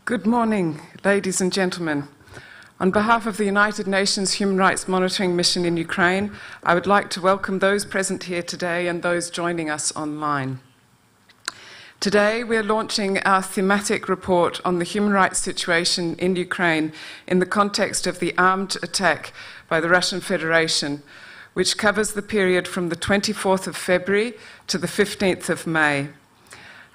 Good morning, ladies and gentlemen. On behalf of the United Nations Human Rights Monitoring Mission in Ukraine, I would like to welcome those present here today and those joining us online. Today, we are launching our thematic report on the human rights situation in Ukraine in the context of the armed attack by the Russian Federation, which covers the period from the 24th of February to the 15th of May.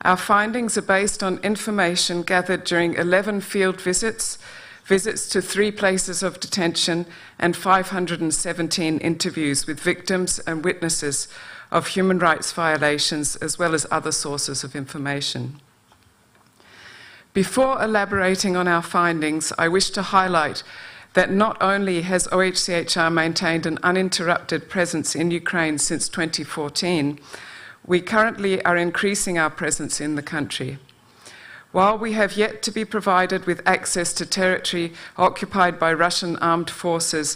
Our findings are based on information gathered during 11 field visits, visits to 3 places of detention, and 517 interviews with victims and witnesses of human rights violations, as well as other sources of information. Before elaborating on our findings, I wish to highlight that not only has OHCHR maintained an uninterrupted presence in Ukraine since 2014, we currently are increasing our presence in the country. While we have yet to be provided with access to territory occupied by Russian armed forces,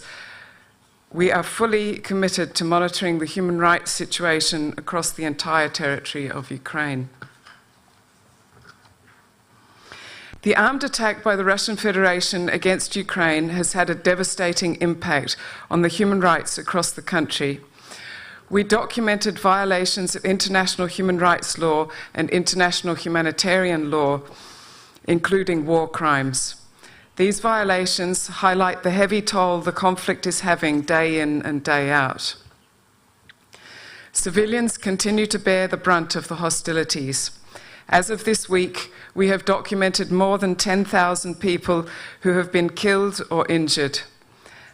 we are fully committed to monitoring the human rights situation across the entire territory of Ukraine. The armed attack by the Russian Federation against Ukraine has had a devastating impact on the human rights across the country. We documented violations of international human rights law and international humanitarian law, including war crimes. These violations highlight the heavy toll the conflict is having day in and day out. Civilians continue to bear the brunt of the hostilities. As of this week, we have documented more than 10,000 people who have been killed or injured.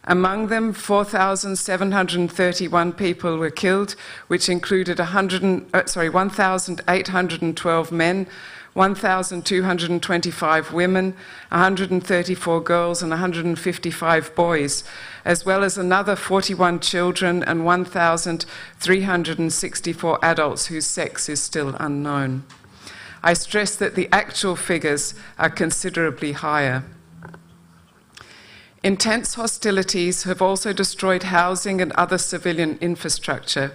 Among them, 4,731 people were killed, which included 1,812 men, 1,225 women, 134 girls, and 155 boys, as well as another 41 children and 1,364 adults whose sex is still unknown. I stress that the actual figures are considerably higher. Intense hostilities have also destroyed housing and other civilian infrastructure.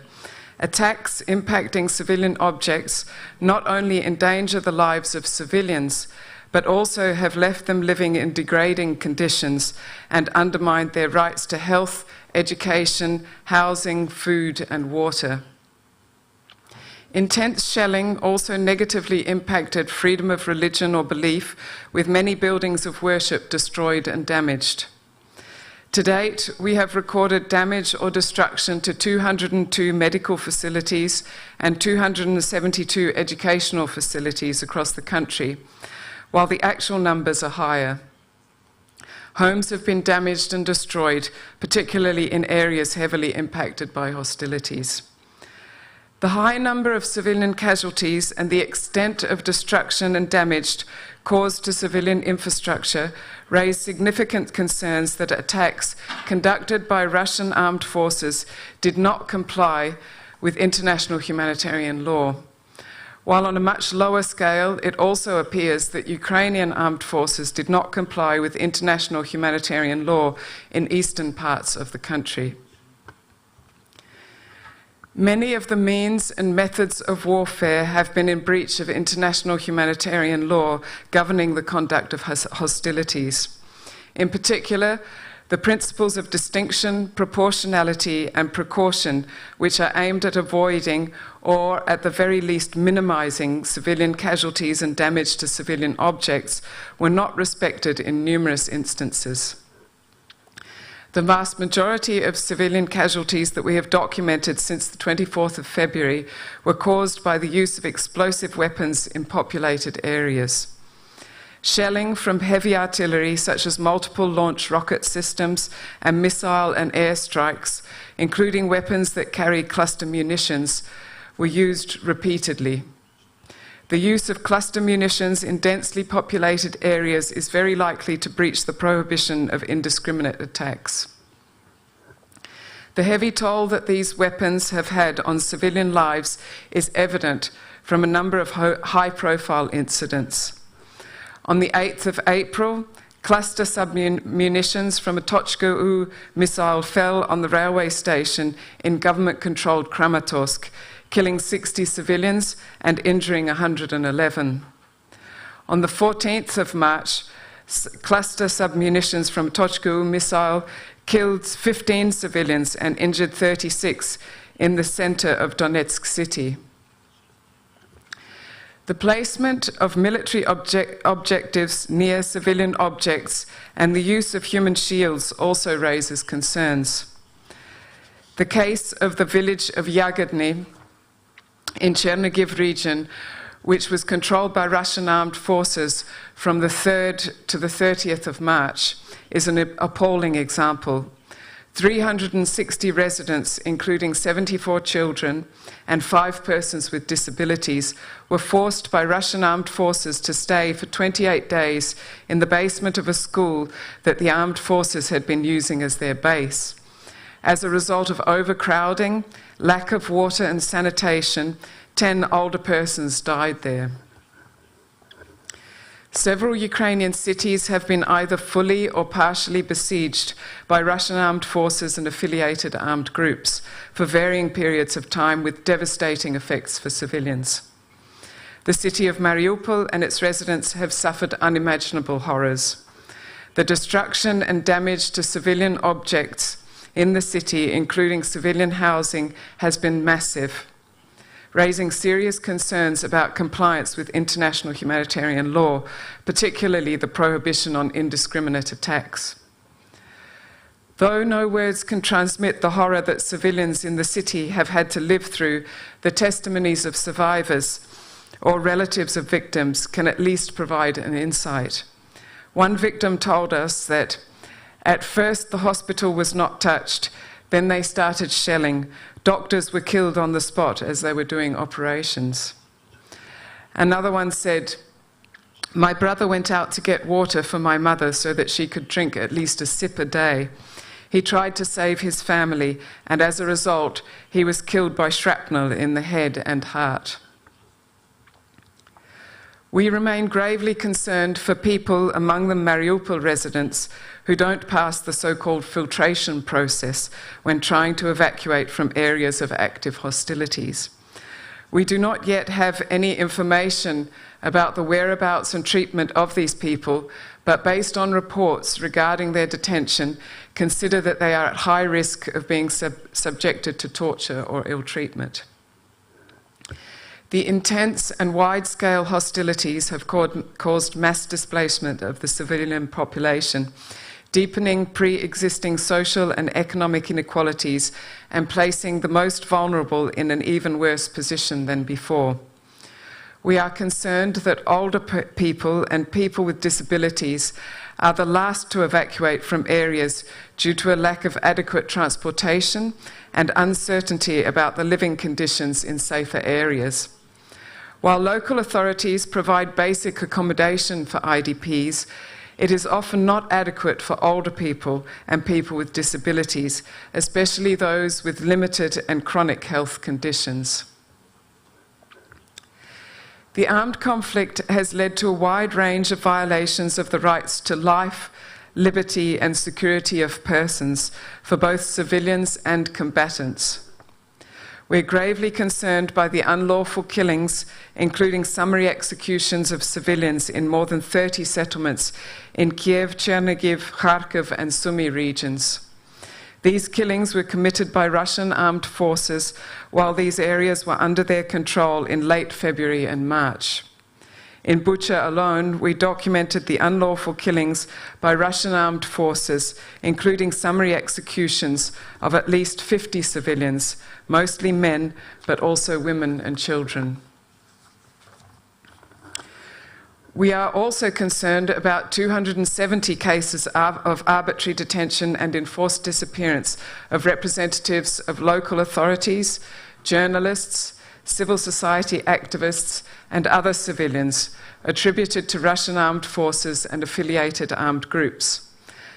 Attacks impacting civilian objects not only endanger the lives of civilians, but also have left them living in degrading conditions and undermined their rights to health, education, housing, food, and water. Intense shelling also negatively impacted freedom of religion or belief, with many buildings of worship destroyed and damaged. To date, we have recorded damage or destruction to 202 medical facilities and 272 educational facilities across the country, while the actual numbers are higher. Homes have been damaged and destroyed, particularly in areas heavily impacted by hostilities. The high number of civilian casualties and the extent of destruction and damage caused to civilian infrastructure raise significant concerns that attacks conducted by Russian armed forces did not comply with international humanitarian law. While on a much lower scale, it also appears that Ukrainian armed forces did not comply with international humanitarian law in eastern parts of the country. Many of the means and methods of warfare have been in breach of international humanitarian law governing the conduct of hostilities. In particular, the principles of distinction, proportionality, and precaution, which are aimed at avoiding or, at the very least, minimizing civilian casualties and damage to civilian objects, were not respected in numerous instances. The vast majority of civilian casualties that we have documented since the 24th of February were caused by the use of explosive weapons in populated areas. Shelling from heavy artillery, such as multiple launch rocket systems and missile and air strikes, including weapons that carry cluster munitions, were used repeatedly. The use of cluster munitions in densely populated areas is very likely to breach the prohibition of indiscriminate attacks. The heavy toll that these weapons have had on civilian lives is evident from a number of high-profile incidents. On the 8th of April, cluster submunitions from a Tochka-U missile fell on the railway station in government-controlled Kramatorsk, killing 60 civilians and injuring 111. On the 14th of March, cluster submunitions from Tochku missile killed 15 civilians and injured 36 in the center of Donetsk city. The placement of military objectives near civilian objects and the use of human shields also raises concerns. The case of the village of Yagodny in Chernihiv region, which was controlled by Russian armed forces from the 3rd to the 30th of March, is an appalling example. 360 residents, including 74 children and 5 persons with disabilities, were forced by Russian armed forces to stay for 28 days in the basement of a school that the armed forces had been using as their base. As a result of overcrowding, lack of water and sanitation, 10 older persons died there. Several Ukrainian cities have been either fully or partially besieged by Russian armed forces and affiliated armed groups for varying periods of time, with devastating effects for civilians. The city of Mariupol and its residents have suffered unimaginable horrors. The destruction and damage to civilian objects in the city, including civilian housing, has been massive, raising serious concerns about compliance with international humanitarian law, particularly the prohibition on indiscriminate attacks. Though no words can transmit the horror that civilians in the city have had to live through, the testimonies of survivors or relatives of victims can at least provide an insight. One victim told us that at first the hospital was not touched, then they started shelling. Doctors were killed on the spot as they were doing operations. Another one said, "My brother went out to get water for my mother so that she could drink at least a sip a day. He tried to save his family, and as a result, he was killed by shrapnel in the head and heart." We remain gravely concerned for people, among them Mariupol residents, who don't pass the so-called filtration process when trying to evacuate from areas of active hostilities. We do not yet have any information about the whereabouts and treatment of these people, but based on reports regarding their detention, consider that they are at high risk of being subjected to torture or ill treatment. The intense and wide-scale hostilities have caused mass displacement of the civilian population, deepening pre-existing social and economic inequalities and placing the most vulnerable in an even worse position than before. We are concerned that older people and people with disabilities are the last to evacuate from areas due to a lack of adequate transportation and uncertainty about the living conditions in safer areas. While local authorities provide basic accommodation for IDPs, it is often not adequate for older people and people with disabilities, especially those with limited and chronic health conditions. The armed conflict has led to a wide range of violations of the rights to life, liberty, and security of persons for both civilians and combatants. We're gravely concerned by the unlawful killings, including summary executions of civilians in more than 30 settlements in Kiev, Chernihiv, Kharkiv, and Sumy regions. These killings were committed by Russian armed forces while these areas were under their control in late February and March. In Bucha alone, we documented the unlawful killings by Russian armed forces, including summary executions of at least 50 civilians, mostly men, but also women and children. We are also concerned about 270 cases of arbitrary detention and enforced disappearance of representatives of local authorities, journalists, civil society activists, and other civilians attributed to Russian armed forces and affiliated armed groups.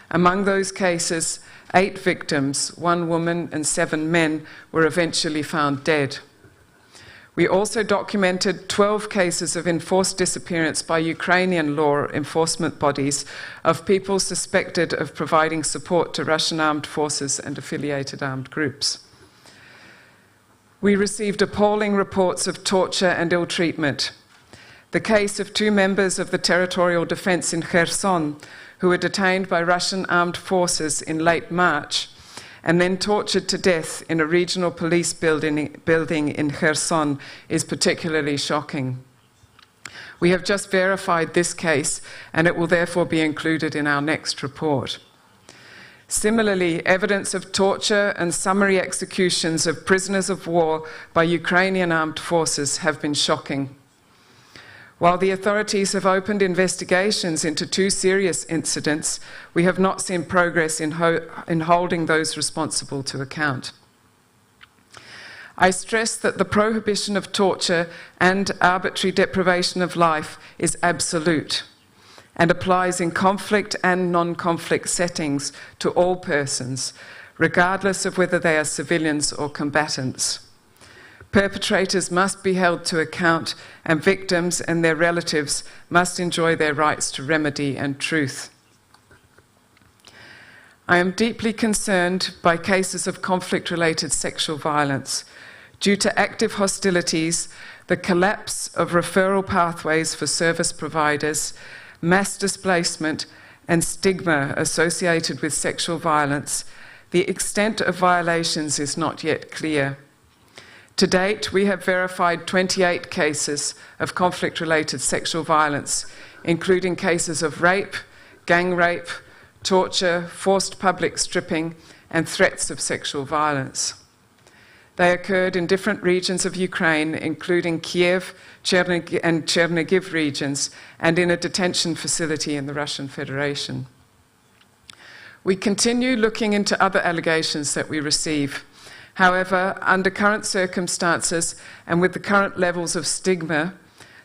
Among those cases, 8 victims, 1 woman and 7 men, were eventually found dead. We also documented 12 cases of enforced disappearance by Ukrainian law enforcement bodies of people suspected of providing support to Russian armed forces and affiliated armed groups. We received appalling reports of torture and ill treatment. the case of 2 members of the territorial defense in Kherson who were detained by Russian armed forces in late March and then tortured to death in a regional police building in Kherson, is particularly shocking. We have just verified this case, and it will therefore be included in our next report. Similarly, evidence of torture and summary executions of prisoners of war by Ukrainian armed forces have been shocking. While the authorities have opened investigations into 2 serious incidents, we have not seen progress in holding those responsible to account. I stress that the prohibition of torture and arbitrary deprivation of life is absolute and applies in conflict and non-conflict settings to all persons, regardless of whether they are civilians or combatants. Perpetrators must be held to account, and victims and their relatives must enjoy their rights to remedy and truth. I am deeply concerned by cases of conflict-related sexual violence. Due to active hostilities, the collapse of referral pathways for service providers, mass displacement, and stigma associated with sexual violence, the extent of violations is not yet clear. To date, we have verified 28 cases of conflict-related sexual violence, including cases of rape, gang rape, torture, forced public stripping, and threats of sexual violence. They occurred in different regions of Ukraine, including Kiev and Chernihiv regions, and in a detention facility in the Russian Federation. We continue looking into other allegations that we receive. However, under current circumstances and with the current levels of stigma,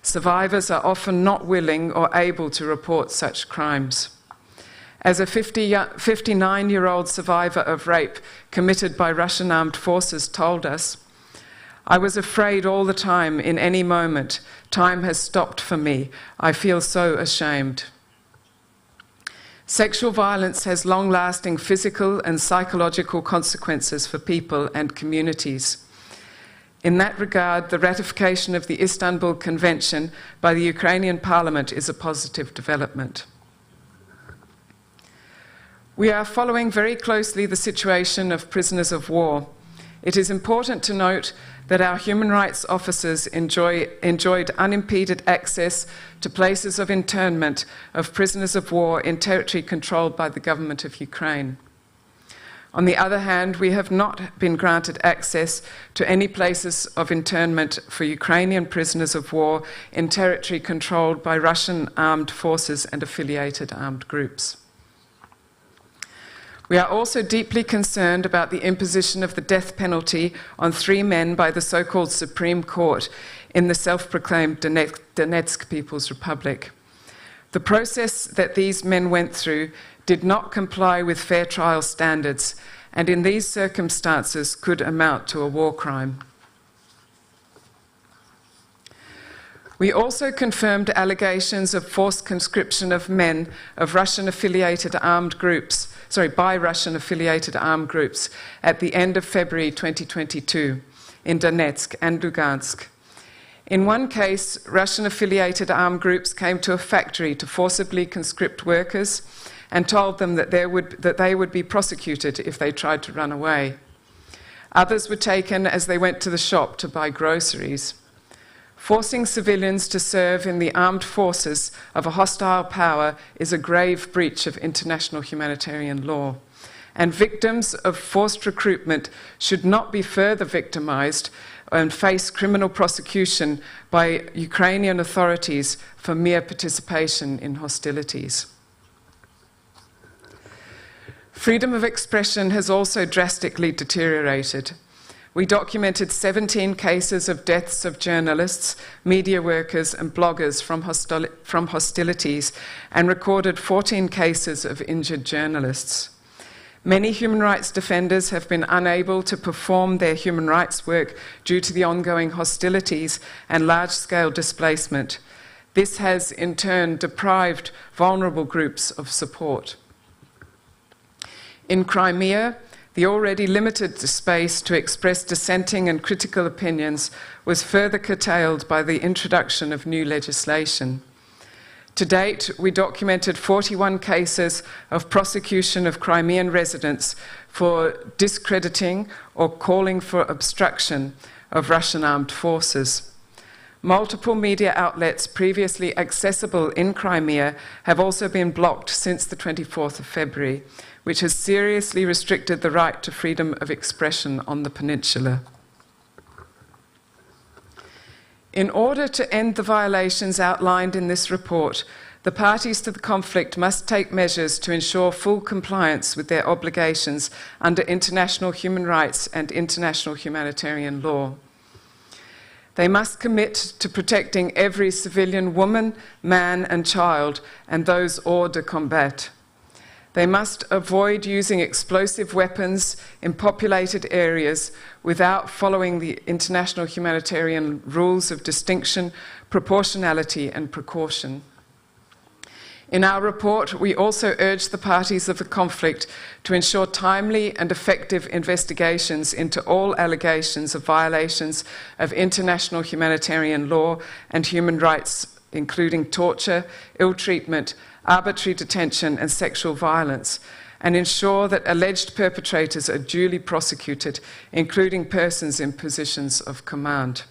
survivors are often not willing or able to report such crimes. As a 59-year-old survivor of rape committed by Russian armed forces told us, "I was afraid all the time, in any moment. Time has stopped for me. I feel so ashamed." Sexual violence has long-lasting physical and psychological consequences for people and communities. In that regard, the ratification of the Istanbul Convention by the Ukrainian Parliament is a positive development. We are following very closely the situation of prisoners of war. It is important to note that our human rights officers enjoyed unimpeded access to places of internment of prisoners of war in territory controlled by the government of Ukraine. On the other hand, we have not been granted access to any places of internment for Ukrainian prisoners of war in territory controlled by Russian armed forces and affiliated armed groups. We are also deeply concerned about the imposition of the death penalty on 3 men by the so-called Supreme Court in the self-proclaimed Donetsk People's Republic. The process that these men went through did not comply with fair trial standards, and in these circumstances could amount to a war crime. We also confirmed allegations of forced conscription of men of Russian-affiliated armed groups, by Russian-affiliated armed groups at the end of February 2022 in Donetsk and Lugansk. In one case, Russian-affiliated armed groups came to a factory to forcibly conscript workers and told them that they would be prosecuted if they tried to run away. Others were taken as they went to the shop to buy groceries. Forcing civilians to serve in the armed forces of a hostile power is a grave breach of international humanitarian law, and victims of forced recruitment should not be further victimized and face criminal prosecution by Ukrainian authorities for mere participation in hostilities. Freedom of expression has also drastically deteriorated. We documented 17 cases of deaths of journalists, media workers, and bloggers from hostilities, and recorded 14 cases of injured journalists. Many human rights defenders have been unable to perform their human rights work due to the ongoing hostilities and large-scale displacement. This has, in turn, deprived vulnerable groups of support. In Crimea, The already limited space to express dissenting and critical opinions was further curtailed by the introduction of new legislation. To date, we documented 41 cases of prosecution of Crimean residents for discrediting or calling for obstruction of Russian armed forces. Multiple media outlets previously accessible in Crimea have also been blocked since the 24th of February, which has seriously restricted the right to freedom of expression on the peninsula. In order to end the violations outlined in this report, the parties to the conflict must take measures to ensure full compliance with their obligations under international human rights and international humanitarian law. They must commit to protecting every civilian woman, man, and child, and those hors de combat. They must avoid using explosive weapons in populated areas without following the international humanitarian rules of distinction, proportionality, and precaution. In our report, we also urge the parties of the conflict to ensure timely and effective investigations into all allegations of violations of international humanitarian law and human rights, including torture, ill treatment, arbitrary detention, and sexual violence, and ensure that alleged perpetrators are duly prosecuted, including persons in positions of command.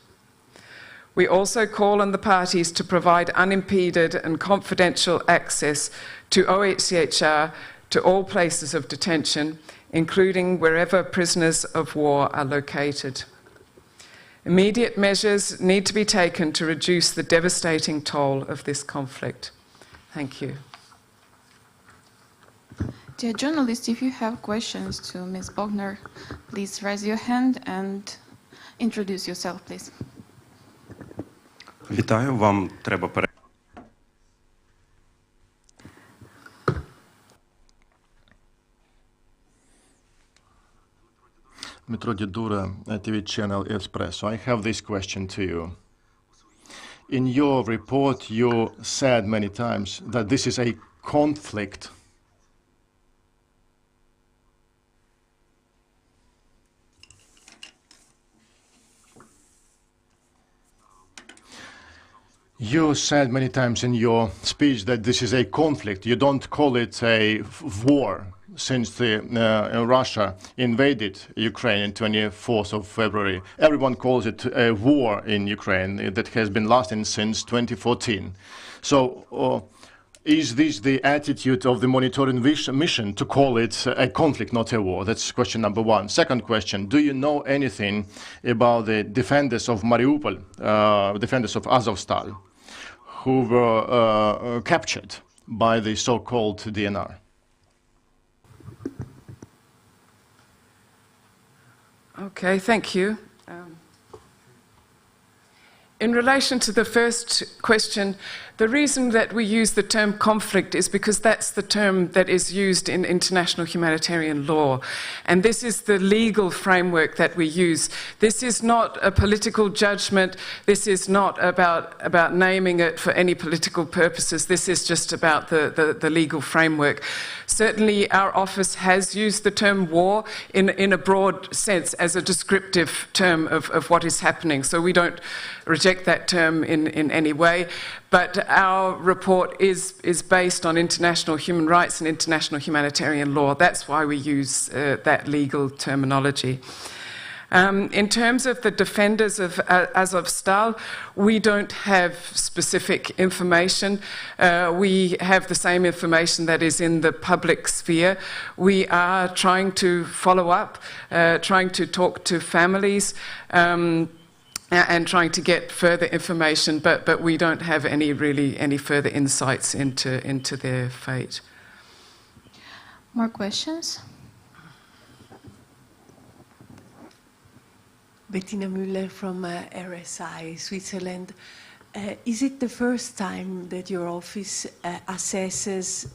We also call on the parties to provide unimpeded and confidential access to OHCHR to all places of detention, including wherever prisoners of war are located. Immediate measures need to be taken to reduce the devastating toll of this conflict. Thank you. Dear journalists, if you have questions to Ms. Bogner, please raise your hand and introduce yourself, please. Вітаю, вам треба Dmitro Didura, TV channel Espresso. I have this question to you. In your report, you said many times that this is a conflict. You said many times in your speech that this is a conflict. You don't call it a war, since Russia invaded Ukraine on 24th of February. Everyone calls it a war in Ukraine that has been lasting since 2014. So is this the attitude of the monitoring mission to call it a conflict, not a war? That's question number one. Second question, do you know anything about the defenders of Mariupol, defenders of Azovstal, who were captured by the so-called DNR? Okay, thank you. In relation to the first question, the reason that we use the term conflict is because that's the term that is used in international humanitarian law. And this is the legal framework that we use. This is not a political judgment. This is not about naming it for any political purposes. This is just about the legal framework. Certainly, our office has used the term war in a broad sense as a descriptive term of what is happening. So we don't reject that term in any way. But our report is based on international human rights and international humanitarian law. That's why we use that legal terminology. In terms of the defenders of Azovstal, we don't have specific information. We have the same information that is in the public sphere. We are trying to follow up, trying to talk to families, and trying to get further information, but we don't have any further insights into their fate. More questions? Bettina Müller from RSI, Switzerland. Is it the first time that your office assesses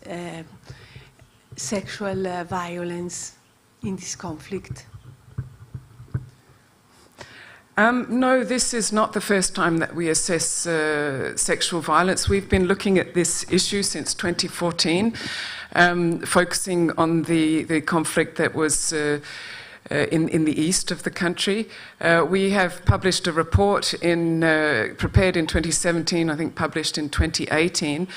sexual violence in this conflict? No, this is not the first time that we assess sexual violence. We've been looking at this issue since 2014, focusing on the conflict that was in the east of the country. We have published a report prepared in 2017, I think published in 2018,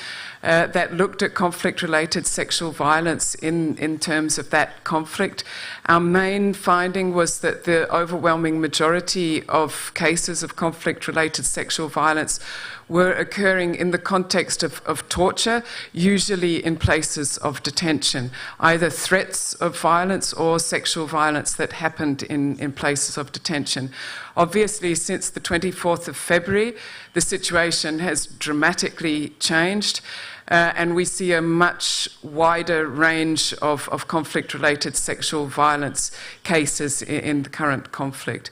that looked at conflict-related sexual violence in terms of that conflict. Our main finding was that the overwhelming majority of cases of conflict-related sexual violence were occurring in the context of torture, usually in places of detention, either threats of violence or sexual violence that happened in places of detention. Obviously, since the 24th of February, the situation has dramatically changed, and we see a much wider range of conflict-related sexual violence cases in the current conflict.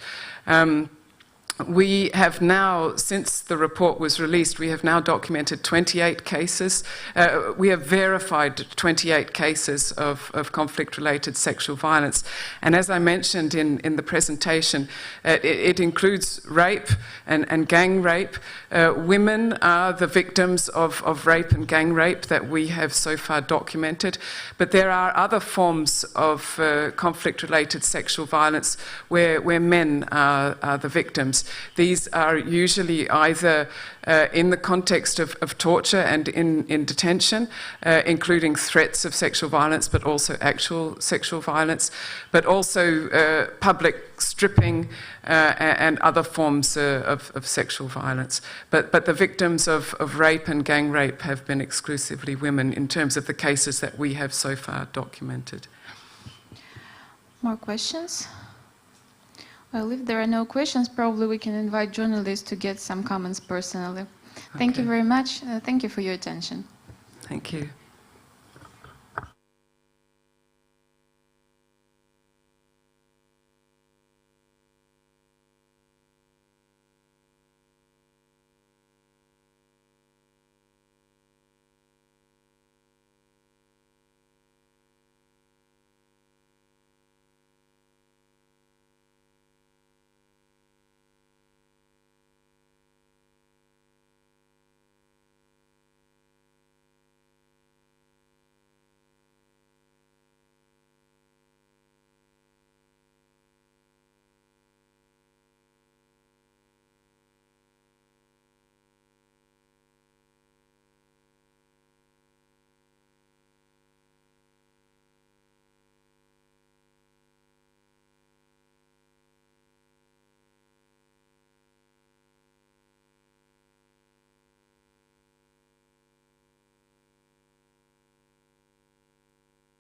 We have now, since the report was released, we have now documented 28 cases. We have verified 28 cases of conflict-related sexual violence. And as I mentioned in the presentation, it includes rape and gang rape. Women are the victims of rape and gang rape that we have so far documented. But there are other forms of conflict-related sexual violence where men are the victims. These are usually either in the context of torture and in detention, including threats of sexual violence, but also actual sexual violence, but also public stripping and other forms of sexual violence. But the victims of rape and gang rape have been exclusively women in terms of the cases that we have so far documented. More questions? Well, if there are no questions, probably we can invite journalists to get some comments personally. Thank you very much. Thank you for your attention. Thank you.